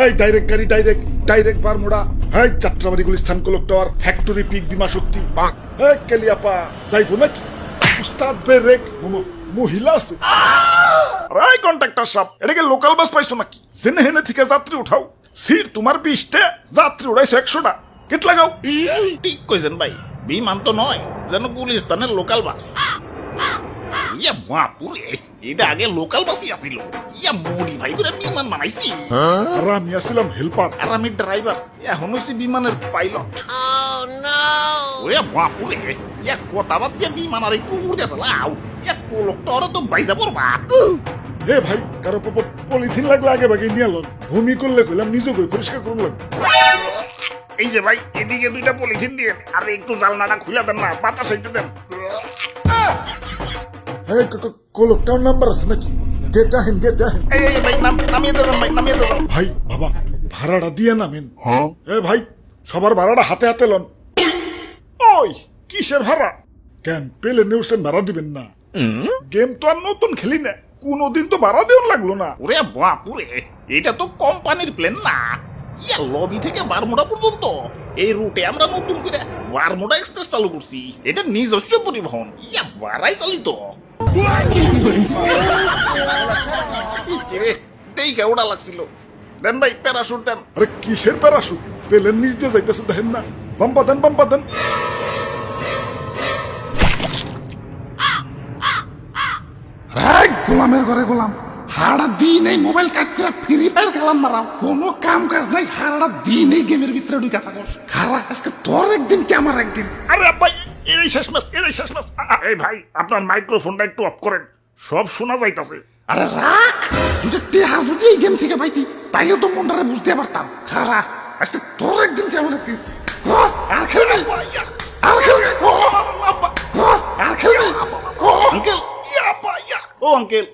এই ডাইরেক্ট গাড়ি ডাইরেক্ট বারমুড়া, এই যাত্রাবাড়ি গুলিস্তান কোলক টাওয়ার, ফ্যাক্টরি পিক বিমা শক্তি, এই কেলিয়াপা যাইবো নাকি? উস্তাদ ব্রেক মহিলা আছে। রাই কন্ট্রাক্টর সাহেব, এটাকে লোকাল বাস পাইছো নাকি? জেনে হেনে থেকে যাত্রী উঠাও। সিট তোমার 20টা, যাত্রী উড়াইছো 100টা। কেট লাগাও। ঠিক কইছেন ভাই, বিমান তো নয়, যেন গুলিস্তানের লোকাল বাস। ইয়া বাপুরে, এটা আগে লোকাল বাসই আসিল, ইয়া মডিফাই করে বিমান বানাইছি। আর আমি আসছিলাম হেল্পার। আর আমি ড্রাইভার, এখন হইছি বিমানের পাইলট। ওরে বাপুরে, ইয়া কথা বাদ দিয়ে বিমান আর একটু উড়ে চালাও, ইয়া কোলকটা তো বাইজা পড়বা। এ ভাই, কারো পলিথিন লাগলে আগে ভাগে নিয়ে এলো। ভূমি করলে কইলাম নিজে কই পরিষ্কার করুন লাগবে। এই যে ভাই, এদিকে 2টা পলিথিন দিয়ে, আর একটু জালনাটা খুলে দেন না, বাতাস হইতে দেন। এই কোলক টাওয়ার নাম্বার আছে নাকি? গেট আহেন। এই ভাই, নামিয়ে দেন ভাই, নামিয়ে দেন। ভাই বাবা, ভাড়াটা দিয়ে নামেন। এ ভাই, সবার ভাড়াটা হাতে হাতে লন। ওই কিসের ভাড়া? কেন পেলে নিউসেন ভাড়া দিবেন না? গেম তো আর নতুন খেলি না, কোনদিন তো ভাড়া দেওয়ার লাগলো না। ওরে বাপুরে, এটা তো কোম্পানির প্লেন না, ইয়া লবি থেকে বারমুডা পর্যন্ত এই রুটে আমরা নতুন করে বারমুডা এক্সপ্রেস চালু করছি। এটা নিজস্ব পরিবহন, ইয়া ভাড়াই চালিত। দেখে ওটা লাগছিল। দেন ভাই, প্যারাশুট দেন। আরে কিসের প্যারাশুট? পেলেন নিচ দিয়ে যাইতেছে দেখেন না? বাম্পা দেন। গোলামের ঘরে গোলাম, হারাটা দিন এই মোবাইল কাট করে ফ্রি ফায়ার খেলাম মারাও, কোনো কাম কাজ নাই, হারাটা দিন এই গেমের ভিতরে ঢুকে থাকোস। খারা আজকে তোর একদিন কি আমার একদিন। আরে ভাই, এই শেষ ম্যাচ। এই ভাই, আপনার মাইক্রোফোনটা একটু অফ করেন, সব শোনা যাইতাছে। আরে রাখ, তুই টেহা যদি এই গেম থেকে পাইতি তাইলে তো মনটারে বুঝতে পারতাম। খারা আজকে তোর একদিন কি আমার একদিন। আর খেলবি, আর খেলবি, আর খেলবি। আঙ্কেল, ও আঙ্কেল।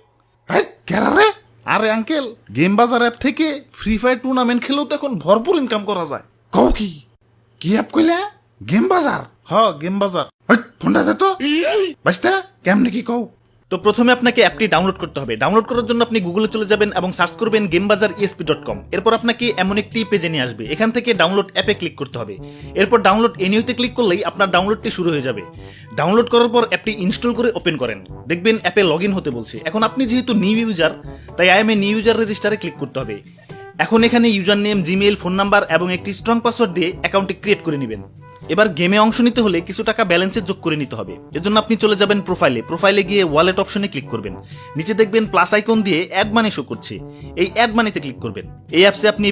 কেরা রে? আরে আঙ্কেল, গেম বাজার অ্যাপ থেকে ফ্রি ফায়ার টুর্নামেন্ট খেলেও তো এখন ভরপুর ইনকাম করা যায়। কও কি অ্যাপ কইলে? গেম বাজার? হ্যাঁ, গেম বাজার। ফোনটা দে তো বাইস্তা, কেমনে কি কও? তো প্রথমে আপনাকে অ্যাপটি ডাউনলোড করতে হবে। ডাউনলোড করার জন্য আপনি গুগলে চলে যাবেন এবং সার্চ করবেন gamebazar.esp.com। এরপর আপনাকে এমন একটি পেজে নিয়ে আসবে, এখান থেকে ডাউনলোড অ্যাপে ক্লিক করতে হবে। এরপর ডাউনলোড এনিউতে ক্লিক করলেই আপনার ডাউনলোডটি শুরু হয়ে যাবে। ডাউনলোড করার পর অ্যাপটি ইনস্টল করে ওপেন করেন, দেখবেন অ্যাপে লগ ইন হতে বলছে। এখন আপনি যেহেতু নিউ ইউজার, তাই I M a new user রেজিস্টারে ক্লিক করতে হবে। এখন এখানে user name, Gmail, phone number এবং একটি স্ট্রং পাসওয়ার্ড দিয়ে অ্যাকাউন্টটি ক্রিয়েট করে নেবেন। এবার গেমে অংশ নিতে হলে কিছু টাকা ব্যালেন্সে যোগ করে নিতে হবে। এজন্য আপনি চলে যাবেন প্রোফাইলে গিয়ে ওয়ালেট অপশনে ক্লিক করবেন। নিচে দেখবেন প্লাস আইকন দিয়ে অ্যাড মানি শো করছে, এই অ্যাড মানিতে ক্লিক করবেন। এই অ্যাপসে আপনি